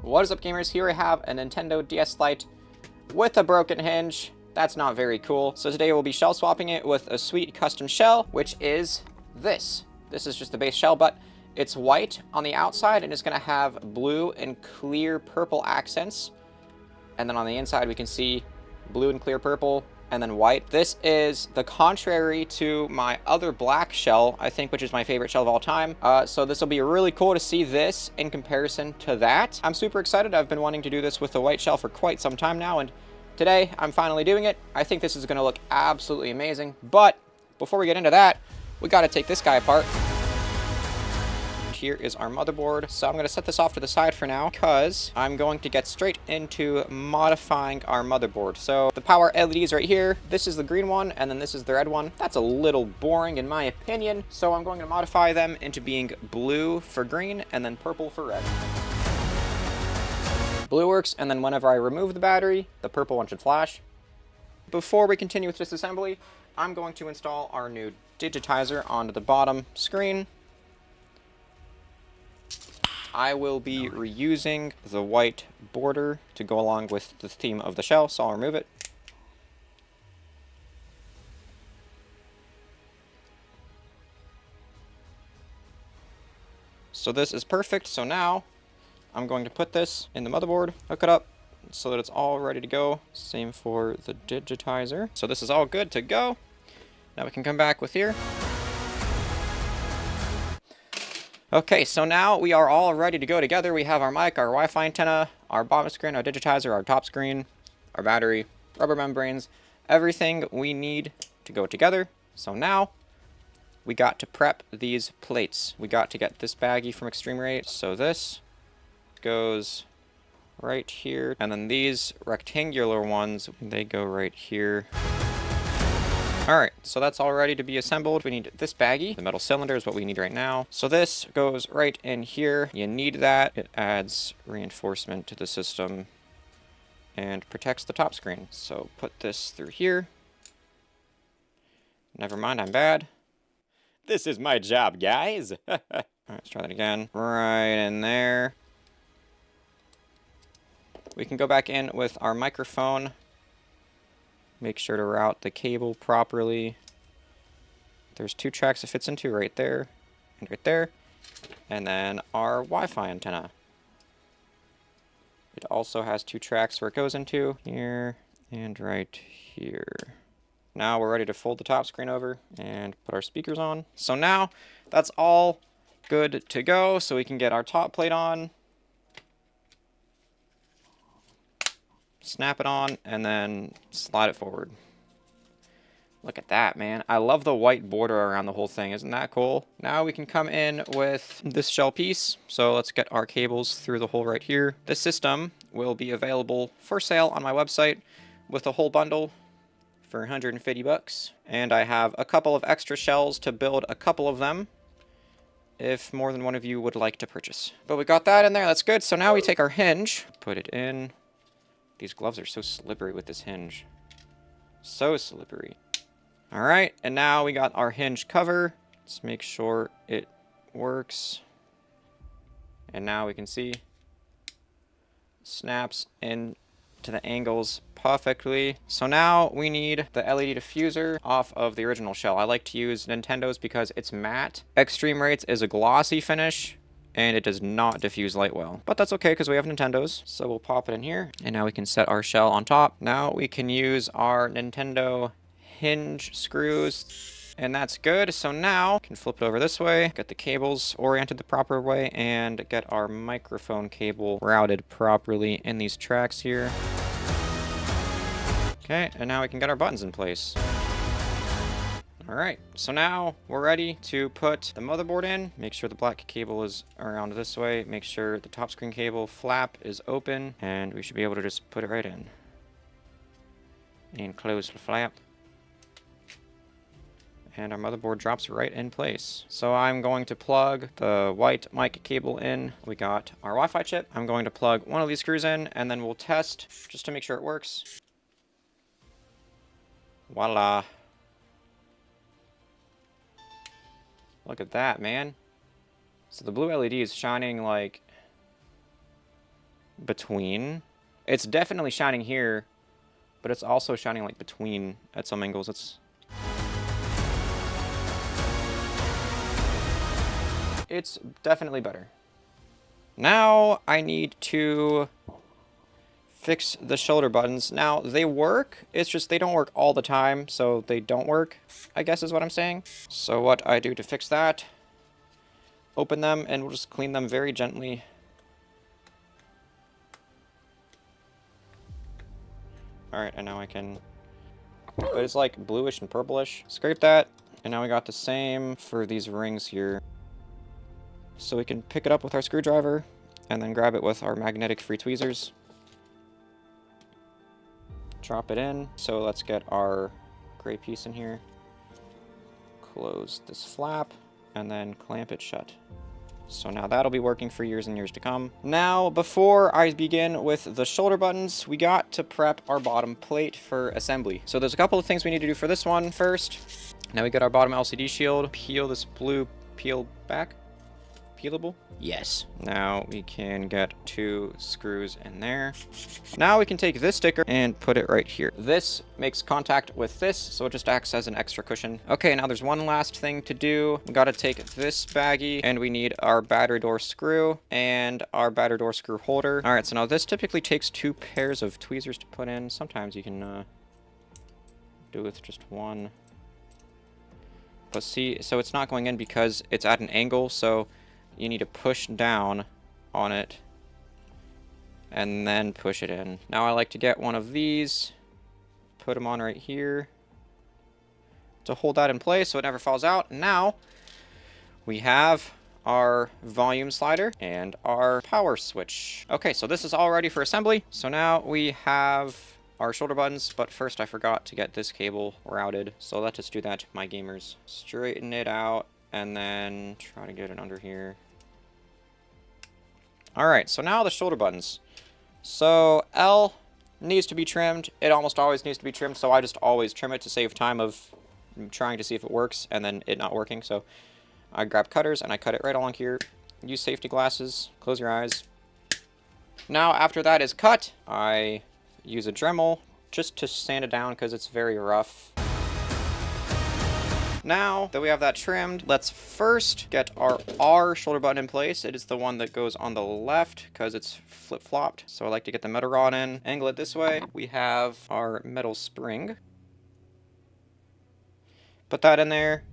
What is up, gamers? Here I have a Nintendo DS Lite with a broken hinge. That's not very cool. So today we'll be shell swapping it with a sweet custom shell, which is this. This is just the base shell, but it's white on the outside and it's going to have blue and clear purple accents. And then on the inside we can see blue and clear purple and then white. This is the contrary to my other black shell, I think, which is my favorite shell of all time. So this will be really cool to see this in comparison to that. I'm super excited. I've been wanting to do this with the white shell for quite some time now, and today I'm finally doing it. I think this is going to look absolutely amazing. But before we get into that, we got to take this guy apart. Here is our motherboard. So I'm going to set this off to the side for now because I'm going to get straight into modifying our motherboard. So the power LEDs right here, this is the green one and then this is the red one. That's a little boring in my opinion. So I'm going to modify them into being blue for green and then purple for red. Blue works, and then whenever I remove the battery, the purple one should flash. Before we continue with disassembly, I'm going to install our new digitizer onto the bottom screen. I will be reusing the white border to go along with the theme of the shell, so I'll remove it. So this is perfect, so now I'm going to put this in the motherboard, hook it up, so that it's all ready to go. Same for the digitizer. So this is all good to go. Now we can come back with here. Okay, so now we are all ready to go together. We have our mic, our Wi-Fi antenna, our bottom screen, our digitizer, our top screen, our battery, rubber membranes, everything we need to go together. So now we got to prep these plates. We got to get this baggie from eXtremeRate. So this goes right here, and then these rectangular ones, they go right here. Alright, so that's all ready to be assembled. We need this baggie. The metal cylinder is what we need right now. So this goes right in here. You need that. It adds reinforcement to the system and protects the top screen. So put this through here. Never mind, I'm bad. This is my job, guys. Alright, let's try that again. Right in there. We can go back in with our microphone. Make sure to route the cable properly. There's 2 tracks it fits into right there and right there. And then our Wi-Fi antenna. It also has 2 tracks where it goes into, here and right here. Now we're ready to fold the top screen over and put our speakers on. So now that's all good to go. So we can get our top plate on, snap it on, and then slide it forward. Look at that, man. I love the white border around the whole thing. Isn't that cool? Now we can come in with this shell piece. So let's get our cables through the hole right here. This system will be available for sale on my website with a whole bundle for 150 bucks. And I have a couple of extra shells to build a couple of them if more than one of you would like to purchase. But we got that in there. That's good. So now we take our hinge, put it in. These gloves are so slippery with this hinge. So slippery. Alright, and now we got our hinge cover. Let's make sure it works. And now we can see snaps into the angles perfectly. So now we need the LED diffuser off of the original shell. I like to use Nintendo's because it's matte. eXtremeRate's is a glossy finish, and it does not diffuse light well. But that's okay because we have Nintendo's. So we'll pop it in here. And now we can set our shell on top. Now we can use our Nintendo hinge screws. And that's good. So now we can flip it over this way, get the cables oriented the proper way, and get our microphone cable routed properly in these tracks here. Okay, and now we can get our buttons in place. Alright, so now we're ready to put the motherboard in. Make sure the black cable is around this way. Make sure the top screen cable flap is open, and we should be able to just put it right in. And close the flap. And our motherboard drops right in place. So I'm going to plug the white mic cable in. We got our Wi-Fi chip. I'm going to plug one of these screws in, and then we'll test just to make sure it works. Voila. Look at that, man. So the blue LED is shining like between. It's definitely shining here, but it's also shining like between at some angles. It's definitely better. Now I need to fix the shoulder buttons. Now they work, it's just they don't work all the time, so they don't work, I guess is what I'm saying. So what I do to fix that, open them and we'll just clean them very gently. Alright, and now I can, but it's like bluish and purplish. Scrape that, and now we got the same for these rings here. So we can pick it up with our screwdriver and then grab it with our magnetic free tweezers. Drop it in. So let's get our gray piece in here. Close this flap and then clamp it shut. So now that'll be working for years and years to come. Now, before I begin with the shoulder buttons, we got to prep our bottom plate for assembly. So there's a couple of things we need to do for this one. First, now we get our bottom LCD shield. Peel this blue peel back. Peelable? Yes. Now we can get 2 screws in there. Now we can take this sticker and put it right here. This makes contact with this, so it just acts as an extra cushion. Okay, now there's one last thing to do. We gotta take this baggie, and we need our battery door screw and our battery door screw holder. All right, so now this typically takes 2 pairs of tweezers to put in. Sometimes you can do it with just one. But see, so it's not going in because it's at an angle, so you need to push down on it and then push it in. Now I like to get one of these, put them on right here to hold that in place so it never falls out. Now we have our volume slider and our power switch. Okay, so this is all ready for assembly. So now we have our shoulder buttons, but first I forgot to get this cable routed. So let's just do that, my gamers. Straighten it out and then try to get it under here. Alright, so now the shoulder buttons. So L needs to be trimmed. It almost always needs to be trimmed, so I just always trim it to save time of trying to see if it works and then it not working. So I grab cutters and I cut it right along here. Use safety glasses. Close your eyes. Now after that is cut, I use a Dremel just to sand it down because it's very rough. Now that we have that trimmed, let's first get our R shoulder button in place. It is the one that goes on the left because it's flip-flopped. So I like to get the metal rod in, angle it this way. We have our metal spring. Put that in there.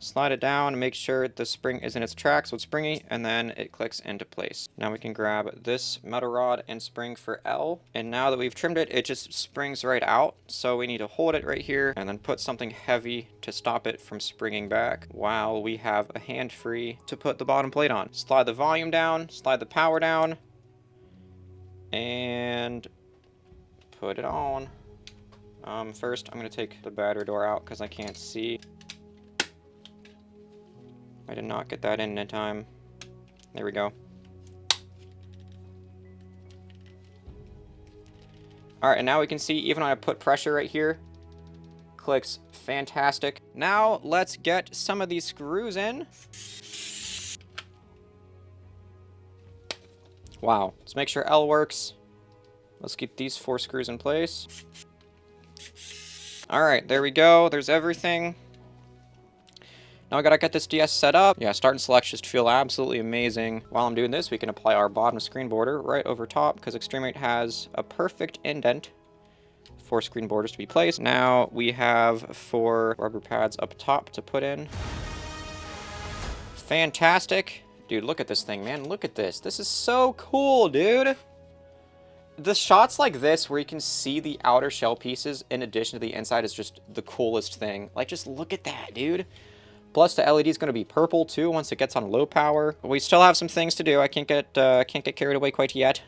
Slide it down and make sure the spring is in its track so it's springy, and then it clicks into place. Now we can grab this metal rod and spring for L, and now that we've trimmed it, it just springs right out. So we need to hold it right here and then put something heavy to stop it from springing back while we have a hand free to put the bottom plate on. Slide the volume down, slide the power down, and put it on. First, I'm going to take the battery door out because I can't see. I did not get that in time. There we go. Alright, and now we can see even when I put pressure right here, clicks fantastic. Now let's get some of these screws in. Wow, let's make sure L works. Let's get these 4 screws in place. Alright, there we go. There's everything. Now I gotta get this DS set up. Yeah, start and select just feel absolutely amazing. While I'm doing this, we can apply our bottom screen border right over top because eXtremeRate has a perfect indent for screen borders to be placed. Now we have 4 rubber pads up top to put in. Fantastic. Dude, look at this thing, man. Look at this. This is so cool, dude. The shots like this where you can see the outer shell pieces in addition to the inside is just the coolest thing. Like, just look at that, dude. Plus, the LED is going to be purple, too, once it gets on low power. We still have some things to do. I can't get carried away quite yet.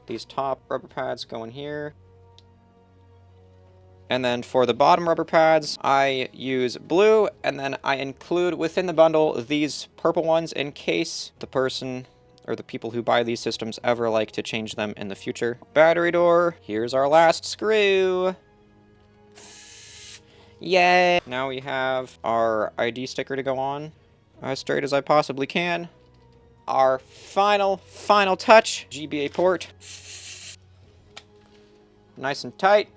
These top rubber pads go in here. And then for the bottom rubber pads, I use blue, and then I include within the bundle these purple ones in case the person or the people who buy these systems ever like to change them in the future. Battery door. Here's our last screw. Yay! Now we have our ID sticker to go on as straight as I possibly can. our final touch. GBA port. Nice and tight.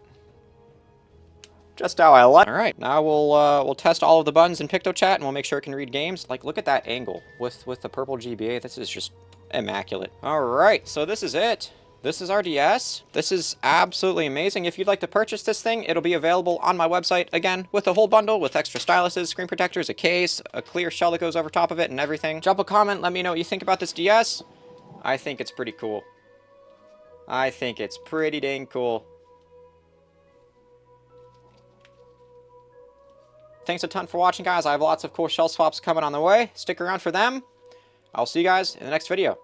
Just how I like. All right, now we'll test all of the buttons in PictoChat, and we'll make sure it can read games. Like, look at that angle with the purple GBA. This is just immaculate. All right, so this is it. This is our DS. This is absolutely amazing. If you'd like to purchase this thing, it'll be available on my website, again, with a whole bundle, with extra styluses, screen protectors, a case, a clear shell that goes over top of it, and everything. Drop a comment, let me know what you think about this DS. I think it's pretty cool. I think it's pretty dang cool. Thanks a ton for watching, guys. I have lots of cool shell swaps coming on the way. Stick around for them. I'll see you guys in the next video.